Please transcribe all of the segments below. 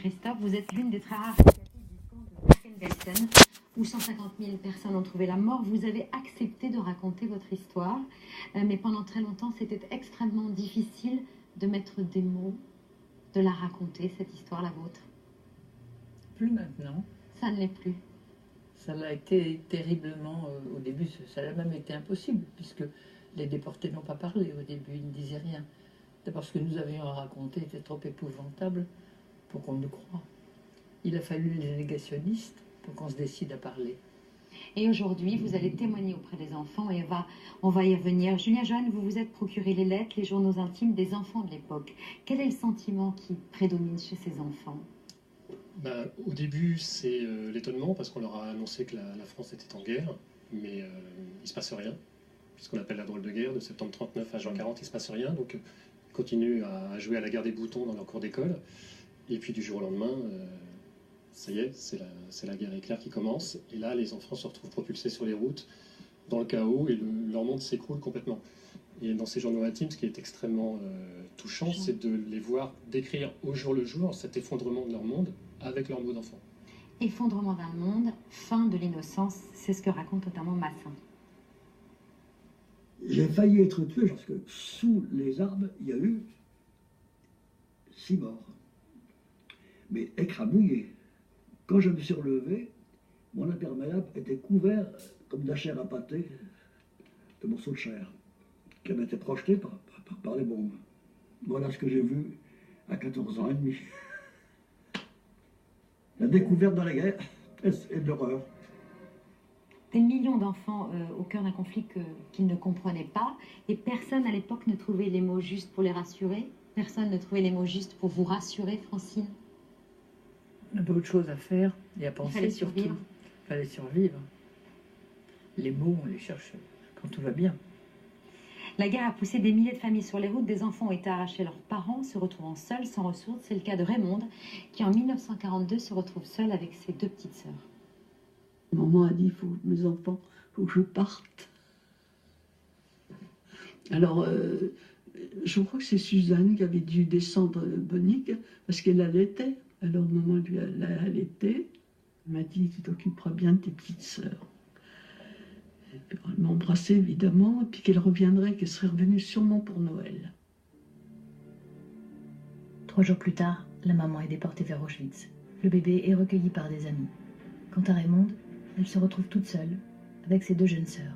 Christophe, vous êtes l'une des très rares rescapées du camp de Bergen-Belsen, où 150 000 personnes ont trouvé la mort. Vous avez accepté de raconter votre histoire, mais pendant très longtemps, c'était extrêmement difficile de mettre des mots, de la raconter, cette histoire, la vôtre. Plus maintenant. Ça ne l'est plus. Ça l'a été terriblement, au début, ça a même été impossible, puisque les déportés n'ont pas parlé au début, ils ne disaient rien. D'abord, ce que nous avions à raconter était trop épouvantable pour qu'on nous croie. Il a fallu les négationnistes pour qu'on se décide à parler. Et aujourd'hui, vous allez témoigner auprès des enfants et on va y revenir. Julien Joanne, vous vous êtes procuré les lettres, les journaux intimes des enfants de l'époque. Quel est le sentiment qui prédomine chez ces enfants ? Au début, c'est l'étonnement, parce qu'on leur a annoncé que la France était en guerre, mais il ne se passe rien. Ce qu'on appelle la drôle de guerre, de septembre 39 à juin 40, il ne se passe rien. Donc, ils continuent à jouer à la guerre des boutons dans leur cours d'école. Et puis, du jour au lendemain, ça y est, c'est la guerre éclair qui commence. Et là, les enfants se retrouvent propulsés sur les routes, dans le chaos, et leur monde s'écroule complètement. Et dans ces journaux intimes, ce qui est extrêmement touchant, c'est de les voir décrire au jour le jour cet effondrement de leur monde avec leurs mots d'enfant. Effondrement d'un monde, fin de l'innocence, c'est ce que raconte notamment Massin. J'ai failli être tué parce que sous les arbres, il y a eu 6 morts. Mais écrabouillés. Quand je me suis relevé, mon imperméable était couvert comme de la chair à pâté, de morceaux de chair, qui avaient été projetés par les bombes. Voilà ce que j'ai vu à 14 ans et demi. La découverte de la guerre et de l'horreur. Des millions d'enfants au cœur d'un conflit qu'ils ne comprenaient pas, et personne à l'époque ne trouvait les mots justes pour les rassurer. Personne ne trouvait les mots justes pour vous rassurer, Francine. On avait autre chose à faire et à penser. Il fallait survivre. Il fallait survivre. Les mots, on les cherche quand tout va bien. La guerre a poussé des milliers de familles sur les routes. Des enfants ont été arrachés à leurs parents, se retrouvant seuls, sans ressources. C'est le cas de Raymonde, qui en 1942 se retrouve seule avec ses 2 petites sœurs. Maman a dit, mes enfants, il faut que je parte. Alors, je crois que c'est Suzanne qui avait dû descendre Bonique, parce qu'elle allaitait. Alors maman lui a allaité. Elle m'a dit, tu t'occuperas bien de tes petites sœurs. Et puis, elle m'a embrassée évidemment, et puis qu'elle reviendrait, qu'elle serait revenue sûrement pour Noël. 3 jours plus tard, la maman est déportée vers Auschwitz. Le bébé est recueilli par des amis. Quant à Raymonde, elle se retrouve toute seule, avec ses 2 jeunes sœurs.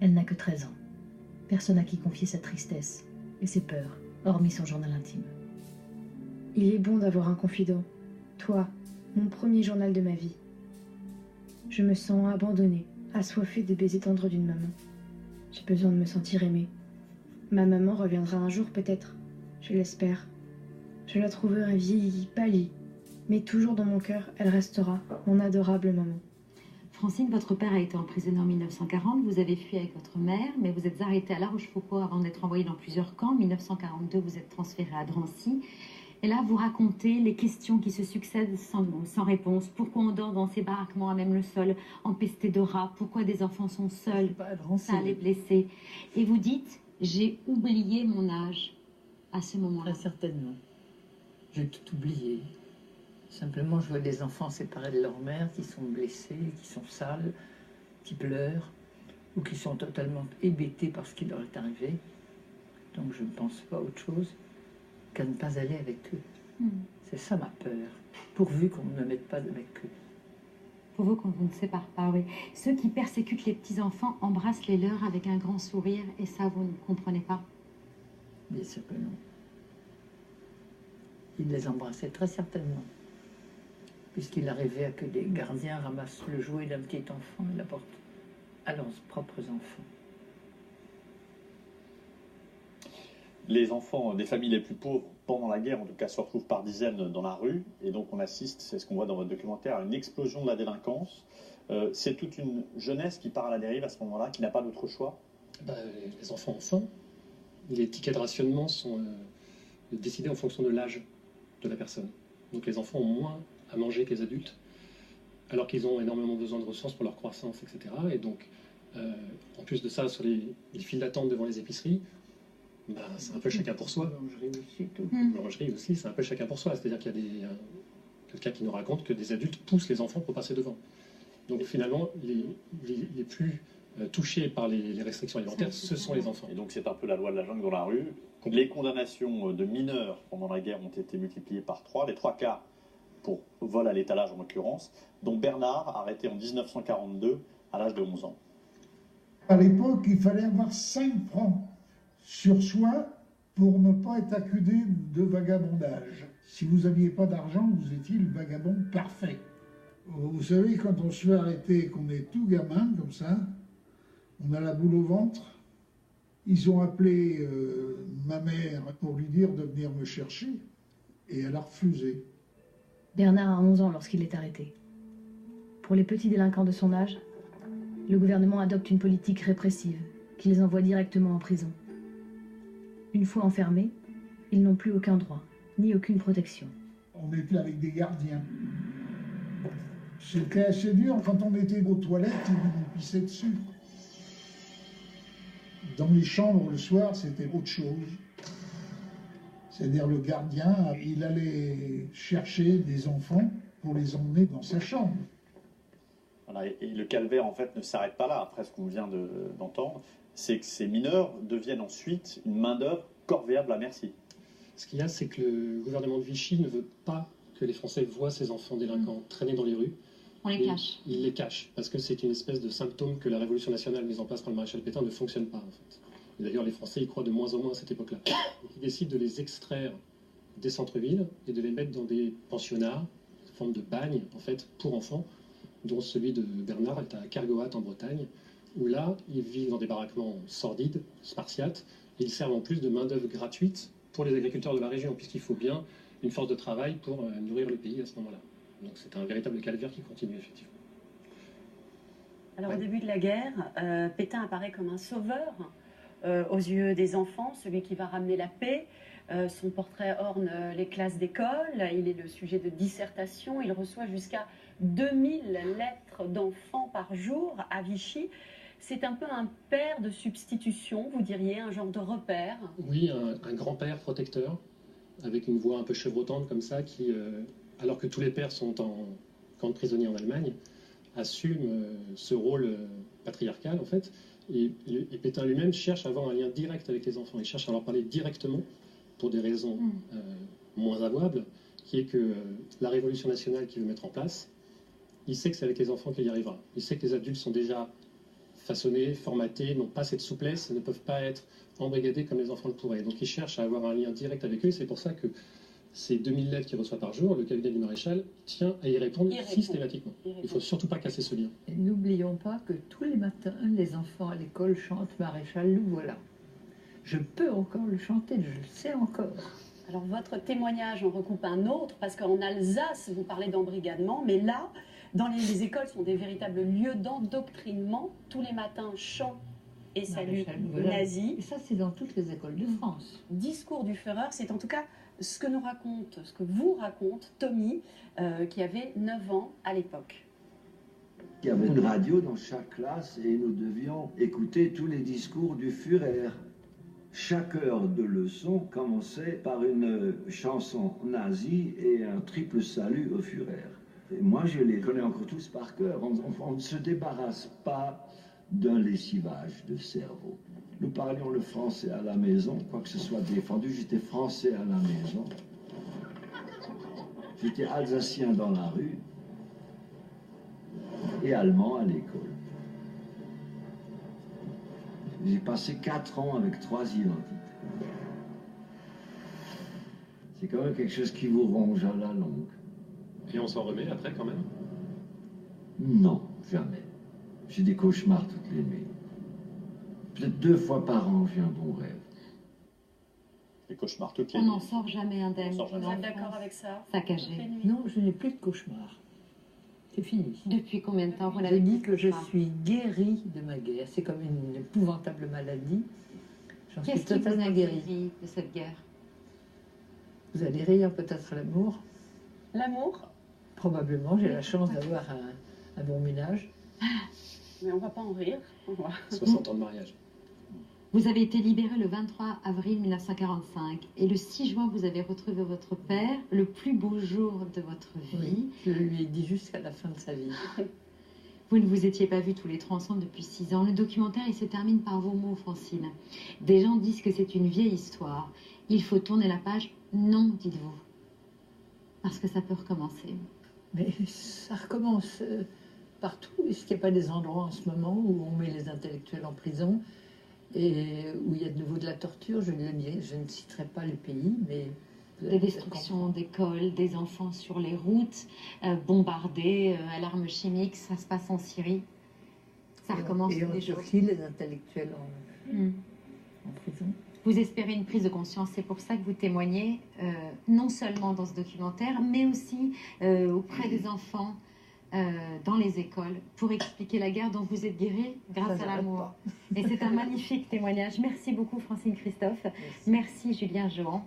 Elle n'a que 13 ans. Personne à qui confier sa tristesse et ses peurs, hormis son journal intime. Il est bon d'avoir un confident. Toi, mon premier journal de ma vie. Je me sens abandonnée, assoiffée des baisers tendres d'une maman. J'ai besoin de me sentir aimée. Ma maman reviendra un jour peut-être, je l'espère. Je la trouverai vieillie, pâlie, mais toujours dans mon cœur, elle restera mon adorable maman. Francine, votre père a été emprisonné en 1940, vous avez fui avec votre mère, mais vous êtes arrêtée à La Rochefoucauld avant d'être envoyée dans plusieurs camps. En 1942, vous êtes transférée à Drancy. Et là, vous racontez les questions qui se succèdent sans réponse. Pourquoi on dort dans ces baraquements à même le sol, empestés de rats? Pourquoi des enfants sont seuls? Ça les blesser. Et vous dites, j'ai oublié mon âge à ce moment-là. Très certainement. J'ai tout oublié. Simplement, je vois des enfants séparés de leur mère, qui sont blessés, qui sont sales, qui pleurent, ou qui sont totalement hébétés par ce qui leur est arrivé. Donc je ne pense pas à autre chose qu'à ne pas aller avec eux. C'est ça ma peur, pourvu qu'on ne me mette pas avec eux. Pourvu qu'on ne sépare pas, oui. Ceux qui persécutent les petits-enfants embrassent les leurs avec un grand sourire, et ça, vous ne comprenez pas? Bien sûr que non. Ils les embrassaient très certainement, puisqu'il arrivait à que des gardiens ramassent le jouet d'un petit enfant et l'apportent à leurs propres enfants. Les enfants des familles les plus pauvres, pendant la guerre, en tout cas, se retrouvent par dizaines dans la rue. Et donc, on assiste, c'est ce qu'on voit dans votre documentaire, à une explosion de la délinquance. C'est toute une jeunesse qui part à la dérive à ce moment-là, qui n'a pas d'autre choix. Les enfants ont faim. Les tickets de rationnement sont décidés en fonction de l'âge de la personne. Donc, les enfants ont moins à manger que les adultes, alors qu'ils ont énormément besoin de ressources pour leur croissance, etc. Et donc, en plus de ça, sur les files d'attente devant les épiceries, Ben, c'est un peu chacun pour soi. L'orangerie aussi, c'est un peu chacun pour soi. C'est-à-dire qu'il y a quelqu'un qui nous raconte que des adultes poussent les enfants pour passer devant. Donc finalement, les plus touchés par les restrictions alimentaires, ce sont les enfants. Et donc c'est un peu la loi de la jungle dans la rue. Les condamnations de mineurs pendant la guerre ont été multipliées par 3, les 3 quarts pour vol à l'étalage en l'occurrence, dont Bernard, arrêté en 1942 à l'âge de 11 ans. À l'époque, il fallait avoir 5 francs sur soi pour ne pas être accusé de vagabondage. Si vous n'aviez pas d'argent, vous étiez le vagabond parfait. Vous savez, quand on se fait arrêter et qu'on est tout gamin, comme ça, on a la boule au ventre. Ils ont appelé ma mère pour lui dire de venir me chercher, et elle a refusé. Bernard a 11 ans lorsqu'il est arrêté. Pour les petits délinquants de son âge, le gouvernement adopte une politique répressive qui les envoie directement en prison. Une fois enfermés, ils n'ont plus aucun droit, ni aucune protection. On était avec des gardiens. C'était assez dur. Quand on était aux toilettes, ils nous pissaient dessus. Dans les chambres, le soir, c'était autre chose. C'est-à-dire le gardien, il allait chercher des enfants pour les emmener dans sa chambre. Voilà, et le calvaire, en fait, ne s'arrête pas là, après ce qu'on vient d'entendre. C'est que ces mineurs deviennent ensuite une main-d'œuvre corvéable à merci. Ce qu'il y a, c'est que le gouvernement de Vichy ne veut pas que les Français voient ces enfants délinquants traîner dans les rues. On les cache. Il les cache, parce que c'est une espèce de symptôme que la révolution nationale mise en place par le maréchal Pétain ne fonctionne pas, en fait. Et d'ailleurs, les Français y croient de moins en moins à cette époque-là. Ils décident de les extraire des centres-villes et de les mettre dans des pensionnats, une forme de bagne, en fait, pour enfants, dont celui de Bernard est à Kergoat, en Bretagne, où là, ils vivent dans des baraquements sordides, spartiates, et ils servent en plus de main-d'œuvre gratuite pour les agriculteurs de la région, puisqu'il faut bien une force de travail pour nourrir le pays à ce moment-là. Donc c'est un véritable calvaire qui continue, effectivement. Alors au début de la guerre, Pétain apparaît comme un sauveur aux yeux des enfants, celui qui va ramener la paix. Son portrait orne les classes d'école, il est le sujet de dissertations, il reçoit jusqu'à 2000 lettres d'enfants par jour à Vichy. C'est un peu un père de substitution, vous diriez, un genre de repère. Oui, un grand-père protecteur, avec une voix un peu chevrotante comme ça, qui, alors que tous les pères sont en camp de prisonniers en Allemagne, assume ce rôle patriarcal, en fait. Et Pétain lui-même cherche à avoir un lien direct avec les enfants. Il cherche à leur parler directement, pour des raisons moins avouables, qui est que la révolution nationale qu'il veut mettre en place, il sait que c'est avec les enfants qu'il y arrivera. Il sait que les adultes sont déjà façonnés, formatés, n'ont pas cette souplesse, ne peuvent pas être embrigadés comme les enfants le pourraient. Donc il cherche à avoir un lien direct avec eux, et c'est pour ça que ces 2000 lettres qu'il reçoit par jour, le cabinet du maréchal tient à y répondre systématiquement. Il ne faut surtout pas casser ce lien. Et n'oublions pas que tous les matins, les enfants à l'école chantent Maréchal, nous voilà. Je peux encore le chanter, je le sais encore. Alors votre témoignage en recoupe un autre, parce qu'en Alsace, vous parlez d'embrigadement, mais là, dans les écoles sont des véritables lieux d'endoctrinement. Tous les matins, chants et saluts nazis. Et ça, c'est dans toutes les écoles de France. Discours du Führer, c'est en tout cas ce que vous raconte Tommy, qui avait 9 ans à l'époque. Il y avait une radio dans chaque classe et nous devions écouter tous les discours du Führer. Chaque heure de leçon commençait par une chanson nazie et un triple salut au Führer. Et moi, je les connais encore tous par cœur. On ne se débarrasse pas d'un lessivage de cerveau. Nous parlions le français à la maison, quoi que ce soit défendu, j'étais français à la maison. J'étais alsacien dans la rue et allemand à l'école. J'ai passé 4 ans avec 3 identités. C'est quand même quelque chose qui vous ronge à la longue. Et on s'en remet après quand même? Non, jamais. J'ai des cauchemars toutes les nuits. Peut-être 2 fois par an, j'ai un bon rêve. Les cauchemars toutes les On nuits. n'en sort jamais indemne. Vous êtes d'accord avec ça? Saccagé. Non, je n'ai plus de cauchemars. C'est fini. Depuis combien de temps vous Je n'avez dis plus que je cauchemar? suis guérie de ma guerre. C'est comme une épouvantable maladie. J'en suis Qu'est-ce qui vous a totalement guérie. guéri de cette guerre? Vous allez rire, peut-être l'amour. L'amour? Probablement, j'ai la chance d'avoir un bon ménage. Mais on va pas en rire. On va. 60 ans de mariage. Vous avez été libéré le 23 avril 1945 et le 6 juin, vous avez retrouvé votre père, le plus beau jour de votre vie. Oui, je lui ai dit jusqu'à la fin de sa vie. Vous ne vous étiez pas vus tous les trois ensemble depuis 6 ans. Le documentaire, il se termine par vos mots, Francine. Des gens disent que c'est une vieille histoire. Il faut tourner la page. Non, dites-vous. Parce que ça peut recommencer. Mais ça recommence partout. Est-ce qu'il n'y a pas des endroits en ce moment où on met les intellectuels en prison et où il y a de nouveau de la torture? Je ne citerai pas le pays, mais... Des destructions d'écoles, des enfants sur les routes, bombardés à l'arme chimique, ça se passe en Syrie. Ça recommence et tous les jours. Turquie, les intellectuels en prison. Vous espérez une prise de conscience, c'est pour ça que vous témoignez, non seulement dans ce documentaire, mais aussi auprès des enfants, dans les écoles, pour expliquer la guerre dont vous êtes guéri grâce à l'amour. Et c'est un magnifique témoignage. Merci beaucoup Francine Christophe. Merci Julien Johan.